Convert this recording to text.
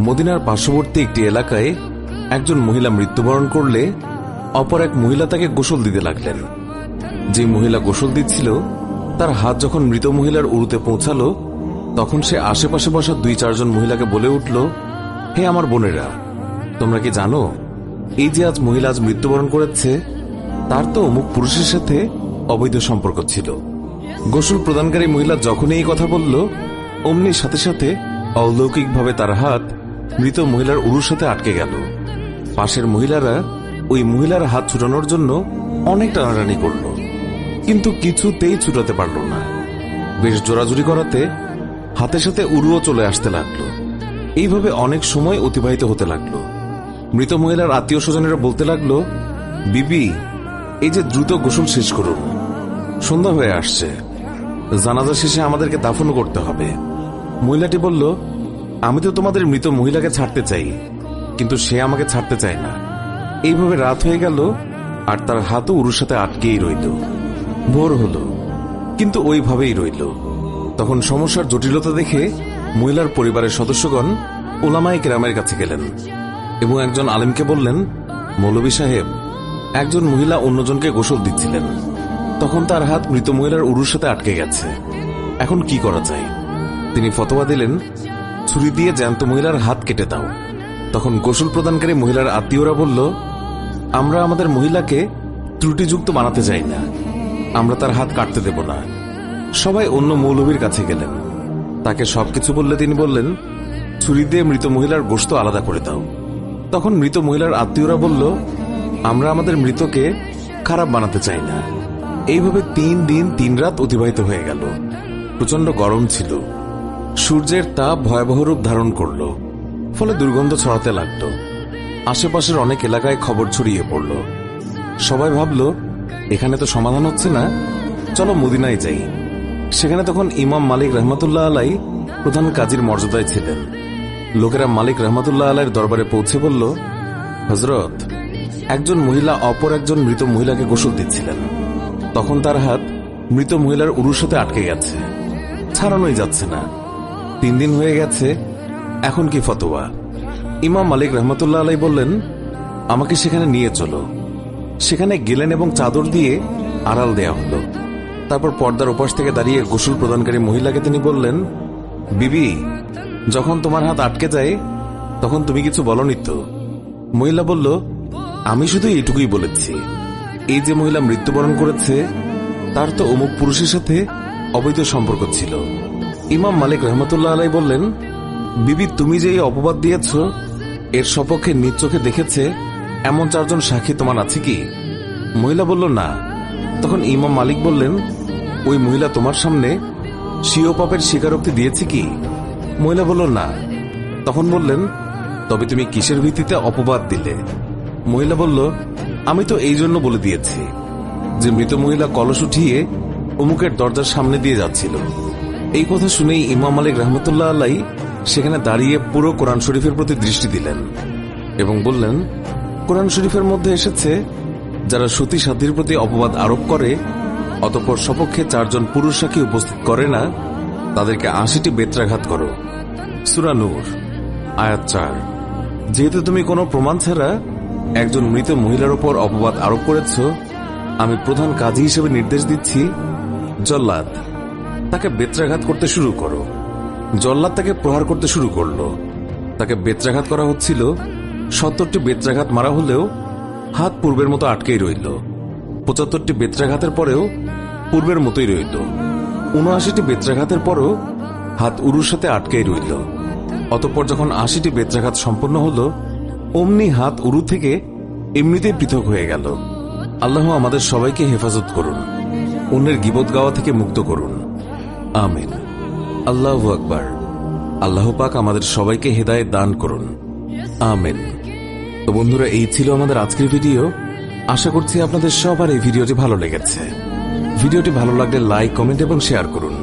মদিনার পার্শ্ববর্তী একটি এলাকায় একজন মহিলা মৃত্যুবরণ করলে অপর এক মহিলা তাকে গোসল দিতে লাগলেন। যে মহিলা গোসল দিচ্ছিল তার হাত যখন মৃত মহিলার উরুতে পৌঁছালো, তখন সে আশেপাশে বসা 2-4 মহিলাকে বলে উঠল, হে আমার বোনেরা, তোমরা কি জানো এই যে আজ মহিলা আজ মৃত্যুবরণ করেছে, তার তো অমুক পুরুষের সাথে অবৈধ সম্পর্ক ছিল। গোসল প্রদানকারী মহিলা যখনই এই কথা বলল, অমনি সাথে সাথে অলৌকিকভাবে তার হাত মৃত মহিলার উরুর সাথে আটকে গেল। পাশের মহিলারা ওই মহিলার হাত ছুটানোর জন্য অনেক টানাটানি করল, কিন্তু কিছুতেই ছুটাতে পারল না। বেশ জোরাজুরি করাতে হাতের সাথে উরুও চলে আসতে লাগলো। এইভাবে অনেক সময় অতিবাহিত হতে লাগলো। মৃত মহিলার আত্মীয় স্বজনেরা বলতে লাগলো, বিবি, এই যে দ্রুত গোসল শেষ করুন, সন্ধ্যা হয়ে আসছে, জানাজা শেষে আমাদেরকে দাফন করতে হবে। মহিলাটি বলল, আমি তো তোমাদের মৃত মহিলাকে ছাড়তে চাই, কিন্তু সে আমাকে ছাড়তে চায় না। এইভাবে রাত হয়ে গেল আর তার হাতও উরুর সাথে আটকেই রইল। ভোর হলো, কিন্তু ওইভাবেই রইল। তখন সমস্যার জটিলতা দেখে মহিলার পরিবারের সদস্যগণ উলামায়ে কেরামের কাছে গেলেন এবং একজন আলেমকে বললেন, মৌলভী সাহেব, একজন মহিলা অন্যজনকে গোসল দিচ্ছিলেন, তখন তার হাত মৃত মহিলার উরুর সাথে আটকে গেছে, এখন কি করা যায়? তিনি ফতোয়া দিলেন, ছুরি দিয়ে জ্যান্ত মহিলার হাত কেটে দাও। তখন গোসল প্রদানকারী মহিলার আত্মীয়রা বলল, আমরা আমাদের মহিলাকে ত্রুটিযুক্ত বানাতে চাই না, আমরা তার হাত কাটতে দেব না। সবাই অন্য মৌলভীর কাছে গেলেন, তাকে সবকিছু বললে তিনি বললেন, ছুরি দিয়ে মৃত মহিলার গোশত আলাদা করে দাও। তখন মৃত মহিলার আত্মীয়রা বলল, আমরা আমাদের মৃতকে খারাপ বানাতে চাই না। এইভাবে 3 দিন 3 রাত অতিবাহিত হয়ে গেল। প্রচন্ড গরম ছিল, সূর্যের তাপ ভয়াবহ রূপ ধারণ করল, ফলে দুর্গন্ধ ছড়াতে লাগল। আশেপাশের অনেক এলাকায় খবর ছড়িয়ে পড়ল। সবাই ভাবল, এখানে তো সমাধান হচ্ছে না, চলো মদিনায় যাই। সেখানে তখন ইমাম মালিক রহমতুল্লাহ আলাই প্রধান কাজীর মর্যাদায় ছিলেন। লোকেরা মালিক রহমতুল্লাহ আলাইয়ের দরবারে পৌঁছে বলল, হযরত, একজন মহিলা অপর একজন মৃত মহিলাকে গোসল দিচ্ছিলেন, তখন তার হাত মৃত মহিলার উরুর সাথে আটকে গেছে, ছাড়ানোই যাচ্ছে না। 3 দিন হয়ে গেছে, এখন কি ফতোয়া? ইমাম মালিক রহমতুল্লাহ আলাই বললেন, আমাকে সেখানে নিয়ে চলো। সেখানে গেলেন এবং চাদর দিয়ে আড়াল দেয়া হলো। তারপর পর্দার ওপাশ থেকে দাঁড়িয়ে গোসল প্রদানকারী মহিলাকে তিনি বললেন, বিবি, যখন তোমার হাত আটকে যায় তখন তুমি কিছু বলনি তো? মহিলা বলল, আমি শুধু এইটুকুই বলেছি, এই যে মহিলা মৃত্যুবরণ করেছে তার তো অমুক পুরুষের সাথে অবৈধ সম্পর্ক ছিল। ইমাম মালিক রহমতুল্লাহ আলাই বললেন, বিবি, তুমি যে এই অপবাদ দিয়েছ এর সপক্ষে নিজ চোখে দেখেছে এমন 4 জন সাক্ষী তোমার আছে কি? মহিলা বলল, না। তখন ইমাম মালিক বললেন, ওই মহিলা তোমার সামনে স্বীয় পাপের স্বীকারোক্তি দিয়েছে কি? মহিলা বলল, না। তখন বললেন, তবে তুমি কিসের ভিত্তিতে অপবাদ দিলে? মহিলা বলল, আমি তো এই জন্য বলে দিয়েছি যে মৃত মহিলা কলস উঠিয়ে অমুকের দরজার সামনে দিয়ে যাচ্ছিল। এই কথা শুনেই ইমাম মালিক রহমতুল্লাহ আলাই সেখানে দাঁড়িয়ে পুরো কোরআন শরীফের প্রতি দৃষ্টি দিলেন এবং বললেন, কোরআন শরীফের মধ্যে এসেছে, যারা সতী সাধ্যের প্রতি অপবাদ আরোপ করে অতঃপর সপক্ষে 4 জন পুরুষ সাক্ষী উপস্থিত করে না, তাদেরকে 80টি বেত্রাঘাত করো। সূরা নূর আয়াত 4। যেহেতু তুমি কোনো প্রমাণ ছাড়া একজন মৃত মহিলার উপর অপবাদ আরোপ করেছ, আমি প্রধান কাজী হিসেবে নির্দেশ দিচ্ছি, জল্লাদ, তাকে বেত্রাঘাত করতে শুরু করো। জল্লাদ তাকে প্রহার করতে শুরু করলো। তাকে বেত্রাঘাত করা হচ্ছিল। 70টি বেত্রাঘাত মারা হলেও হাত পূর্বের মতো আটকেই রইল। 75টি বেত্রাঘাতের পরেও পূর্বের মতোই রইল। 79টি বেত্রাঘাতের পরও হাত উরুর সাথে আটকেই রইল। অতঃপর যখন 80টি বেত্রাঘাত সম্পন্ন হল, অমনি হাত উরু থেকে এমনিতেই পৃথক হয়ে গেল। আল্লাহ আমাদের সবাইকে হেফাজত করুন, অন্যের গীবত গাওয়া থেকে মুক্ত করুন, আমিন। আল্লাহু আকবার। আল্লাহ পাক আমাদের সবাইকে হেদায়েত দান করুন, আমিন। তো বন্ধুরা, এই ছিল আমাদের আজকের ভিডিও। আশা করছি আপনাদের সবার এই ভিডিওটি ভালো লেগেছে। ভিডিওটি ভালো লাগলে লাইক, কমেন্ট এবং শেয়ার করুন।